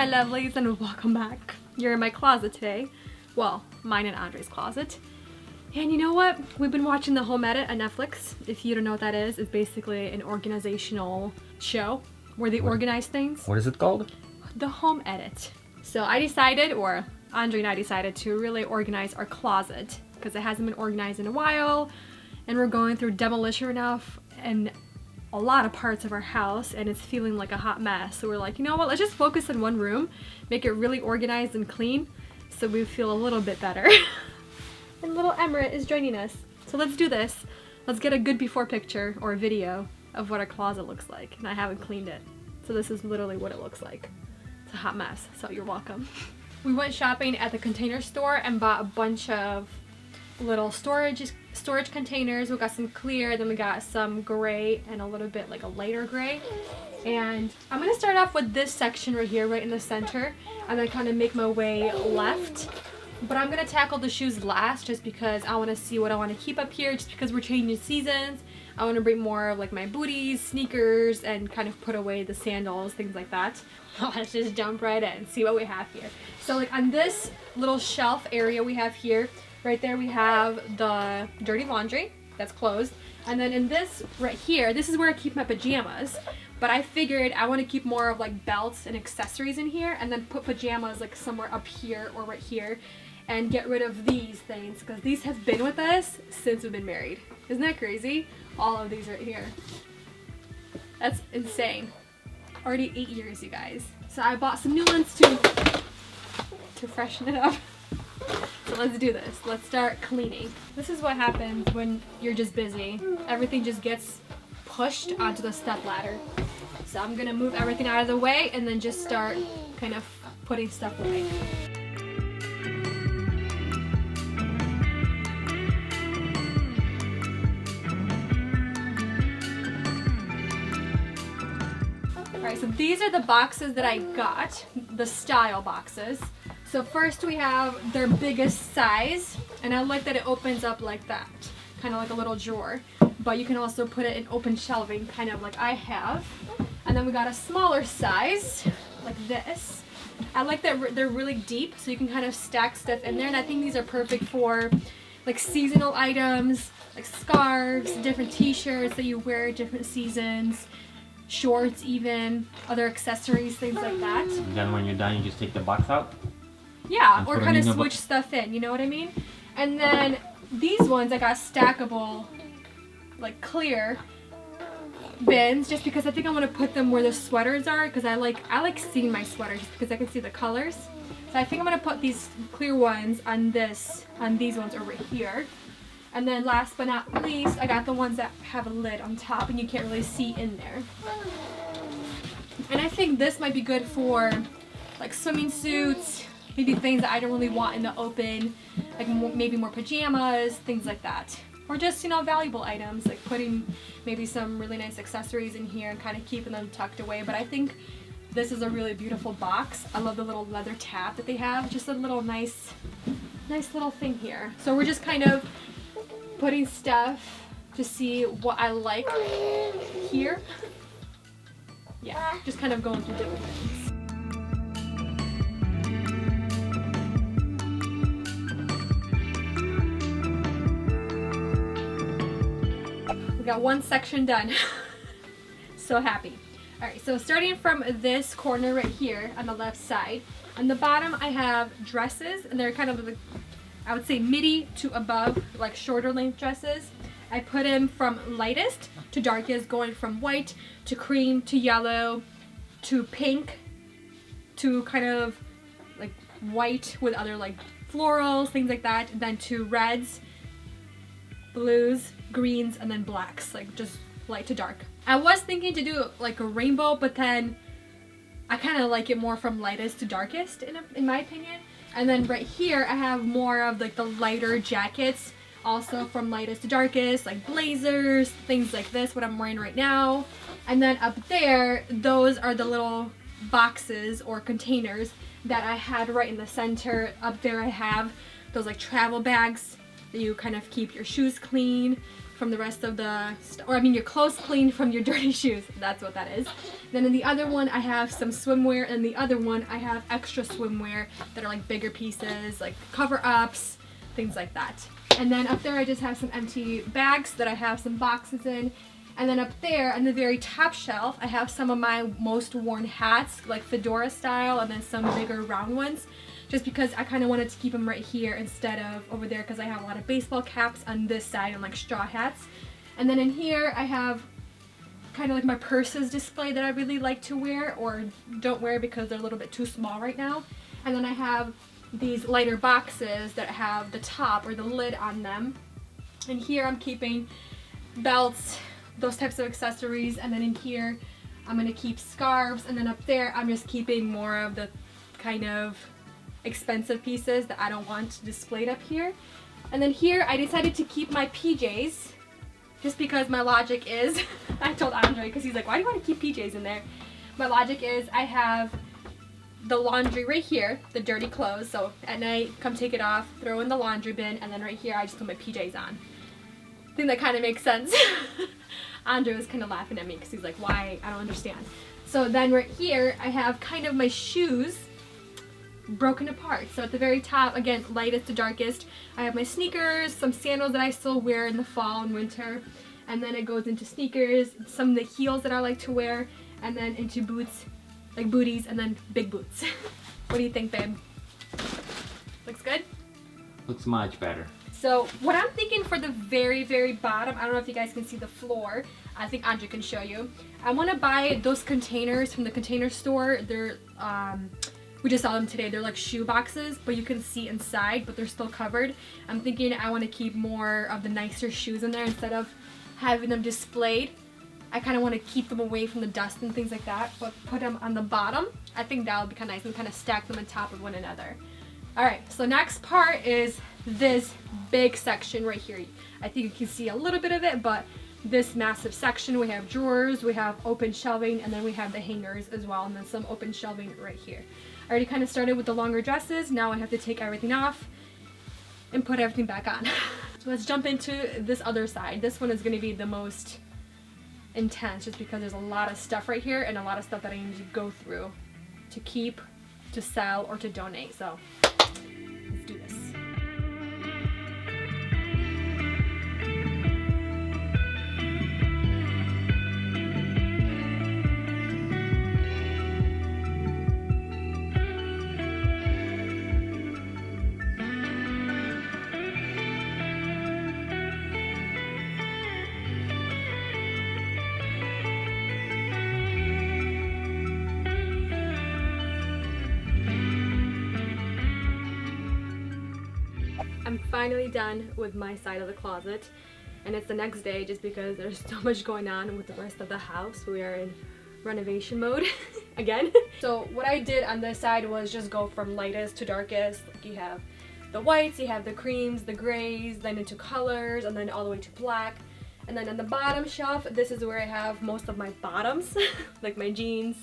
lovelies, and welcome back. You're in my closet today. Well, mine and Andre's closet. And you know what? We've been watching The Home Edit on Netflix. If you don't know what that is, it's basically an organizational show where they organize things. What is it called? The Home Edit. So I decided, or Andrey and I decided, to really organize our closet because it hasn't been organized in a while, and we're going through demolition enough and a lot of parts of our house, and it's feeling like a hot mess. So we're like, you know what, let's just focus in one room, make it really organized and clean so we feel a little bit better. And little Emmerich is joining us. So let's do this. Let's get a good before picture or a video of what our closet looks like. And I haven't cleaned it. So this is literally what it looks like. It's a hot mess, so you're welcome. We went shopping at the Container Store and bought a bunch of little storage containers. We got some clear, then we got some gray and a little bit like a lighter gray. And I'm gonna start off with this section right here, right in the center, and then kind of make my way left. But I'm gonna tackle the shoes last just because I wanna see what I wanna keep up here, just because we're changing seasons. I wanna bring more of like my booties, sneakers, and kind of put away the sandals, things like that. Let's just jump right in, see what we have here. So like on this little shelf area we have here, right there we have the dirty laundry that's closed. And then in this right here, this is where I keep my pajamas. But I figured I want to keep more of like belts and accessories in here, and then put pajamas like somewhere up here or right here, and get rid of these things because these have been with us since we've been married. Isn't that crazy? All of these right here. That's insane. Already 8 years, you guys. So I bought some new ones to freshen it up. So let's do this. Let's start cleaning. This is what happens when you're just busy. Everything just gets pushed onto the step ladder. So I'm gonna move everything out of the way and then just start kind of putting stuff away. Alright, so these are the boxes that I got, the style boxes. So first we have their biggest size, and I like that it opens up like that, kind of like a little drawer. But you can also put it in open shelving, kind of like I have. And then we got a smaller size, like this. I like that they're really deep, so you can kind of stack stuff in there. And I think these are perfect for like seasonal items, like scarves, different t-shirts that you wear different seasons, shorts even, other accessories, things like that. And then when you're done, you just take the box out? Yeah, or kind of switch stuff in, you know what I mean? And then these ones I got stackable, like clear bins, just because I think I want to put them where the sweaters are, because I like seeing my sweaters just because I can see the colors. So I think I'm gonna put these clear ones on these ones over here. And then last but not least, I got the ones that have a lid on top and you can't really see in there. And I think this might be good for like swimming suits, maybe things that I don't really want in the open, like maybe more pajamas, things like that. Or just, you know, valuable items, like putting maybe some really nice accessories in here and kind of keeping them tucked away. But I think this is a really beautiful box. I love the little leather tab that they have. Just a little nice little thing here. So we're just kind of putting stuff to see what I like here. Yeah, just kind of going through different things. Got one section done. So happy. Alright, so starting from this corner right here on the left side, on the bottom I have dresses, and they're kind of like, I would say midi to above, like shorter length dresses. I put them from lightest to darkest, going from white to cream to yellow to pink to kind of like white with other like florals, things like that, and then to reds, blues, greens, and then blacks, like just light to dark. I was thinking to do like a rainbow, but then I kind of like it more from lightest to darkest in my opinion. And then right here I have more of like the lighter jackets, also from lightest to darkest, like blazers, things like this, what I'm wearing right now. And then up there, those are the little boxes or containers that I had right in the center. Up there I have those like travel bags that you kind of keep your shoes clean, from the rest of the, or I mean your clothes clean from your dirty shoes. That's what that is. Then in the other one I have some swimwear, and the other one I have extra swimwear that are like bigger pieces, like cover-ups, things like that. And then up there I just have some empty bags that I have some boxes in. And then up there on the very top shelf I have some of my most worn hats, like fedora style, and then some bigger round ones, just because I kind of wanted to keep them right here instead of over there, because I have a lot of baseball caps on this side and like straw hats. And then in here I have kind of like my purses display that I really like to wear or don't wear because they're a little bit too small right now. And then I have these lighter boxes that have the top or the lid on them. And here I'm keeping belts, those types of accessories. And then in here I'm going to keep scarves. And then up there I'm just keeping more of the kind of expensive pieces that I don't want displayed up here. And then here I decided to keep my PJs, just because my logic is, I told Andre, because he's like, why do you want to keep PJs in there? My logic is I have the laundry right here, the dirty clothes, so at night come take it off, throw in the laundry bin, and then right here I just put my PJs on. I think that kind of makes sense. Andre was kind of laughing at me because he's like, why? I don't understand. So then right here I have kind of my shoes broken apart. So at the very top, again, lightest to darkest, I have my sneakers, some sandals that I still wear in the fall and winter, and then it goes into sneakers, some of the heels that I like to wear, and then into boots, like booties, and then big boots. What do you think, babe? Looks good? Looks much better. So what I'm thinking for the very, very bottom, I don't know if you guys can see the floor, I think Andre can show you. I want to buy those containers from the Container Store. They're we just saw them today. They're like shoe boxes, but you can see inside, but they're still covered. I'm thinking I want to keep more of the nicer shoes in there instead of having them displayed. I kind of want to keep them away from the dust and things like that, but put them on the bottom. I think that would be kind of nice, and kind of stack them on top of one another. Alright, so next part is this big section right here. I think you can see a little bit of it, but this massive section, we have drawers, we have open shelving, and then we have the hangers as well, and then some open shelving right here. I already kind of started with the longer dresses. Now I have to take everything off and put everything back on. So let's jump into this other side. This one is going to be the most intense, just because there's a lot of stuff right here and a lot of stuff that I need to go through to keep, to sell, or to donate. So let's do this. I'm finally done with my side of the closet, and it's the next day just because there's so much going on with the rest of the house. We are in renovation mode again. So what I did on this side was just go from lightest to darkest. Like you have the whites, you have the creams, the grays, then into colors, and then all the way to black. And then on the bottom shelf, this is where I have most of my bottoms, like my jeans,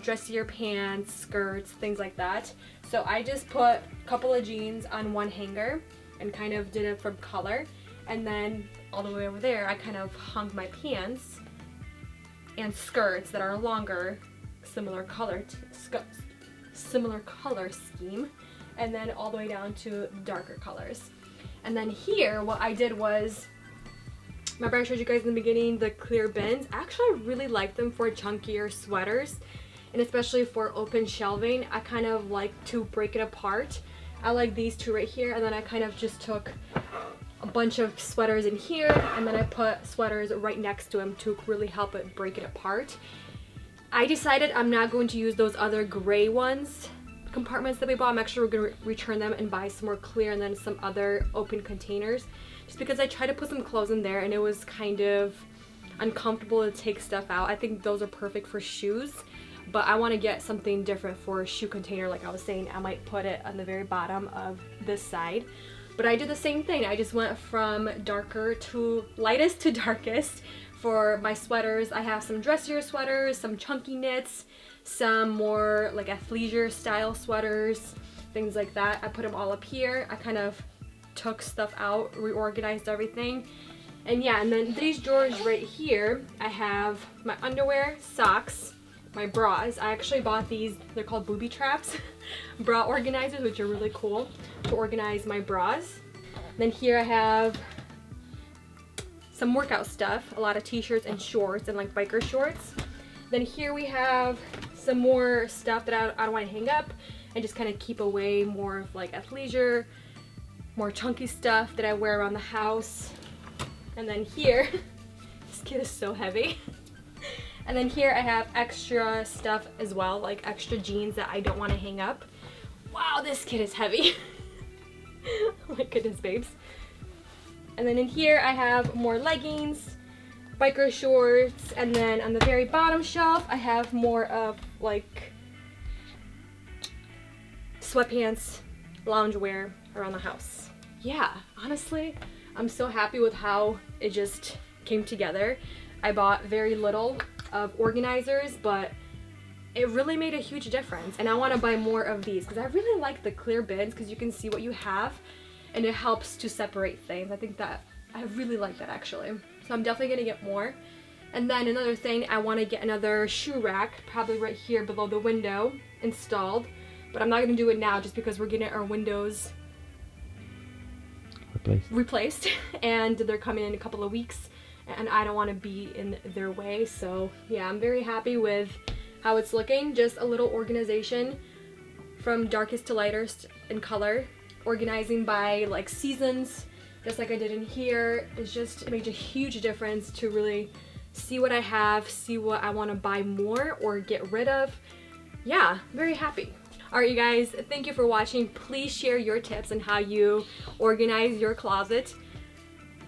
dressier pants, skirts, things like that. So I just put a couple of jeans on one hanger and kind of did it from color. And then all the way over there, I kind of hung my pants and skirts that are longer, similar color scheme. And then all the way down to darker colors. And then here, what I did was, remember I showed you guys in the beginning the clear bins? Actually, I really like them for chunkier sweaters, and especially for open shelving. I kind of like to break it apart. I like these two right here, and then I kind of just took a bunch of sweaters in here, and then I put sweaters right next to them to really help it break it apart. I decided I'm not going to use those other gray ones, compartments that we bought. I'm actually going to return them and buy some more clear and then some other open containers, just because I tried to put some clothes in there and it was kind of uncomfortable to take stuff out. I think those are perfect for shoes, but I want to get something different for a shoe container. Like I was saying, I might put it on the very bottom of this side. But I did the same thing. I just went from darker to lightest to darkest. For my sweaters, I have some dressier sweaters, some chunky knits, some more like athleisure style sweaters, things like that. I put them all up here. I kind of took stuff out, reorganized everything. And yeah, and then these drawers right here, I have my underwear, socks, my bras. I actually bought these, they're called booby traps, bra organizers, which are really cool to organize my bras. Then here I have some workout stuff, a lot of t-shirts and shorts and like biker shorts. Then here we have some more stuff that I don't want to hang up and just kind of keep away, more of like athleisure, more chunky stuff that I wear around the house. And then here, this kid is so heavy. And then here I have extra stuff as well, like extra jeans that I don't want to hang up. Wow, this kid is heavy. Oh my goodness, babes. And then in here I have more leggings, biker shorts, and then on the very bottom shelf I have more of like sweatpants, loungewear around the house. Yeah, honestly, I'm so happy with how it just came together. I bought very little of organizers, but it really made a huge difference, and I want to buy more of these because I really like the clear bins because you can see what you have and it helps to separate things. I think that I really like that actually, so I'm definitely gonna get more. And then another thing, I want to get another shoe rack, probably right here below the window, installed, but I'm not gonna do it now just because we're getting our windows replaced and they're coming in a couple of weeks and I don't want to be in their way. So yeah, I'm very happy with how it's looking. Just a little organization from darkest to lightest in color, organizing by like seasons, just like I did in here. It made a huge difference to really see what I have, see what I want to buy more or get rid of. Yeah, very happy. Alright you guys, thank you for watching. Please share your tips on how you organize your closet.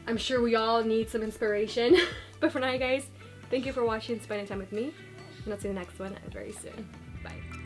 I'm sure we all need some inspiration. But for now you guys, thank you for watching and spending time with me. And I'll see you in the next one very soon. Bye.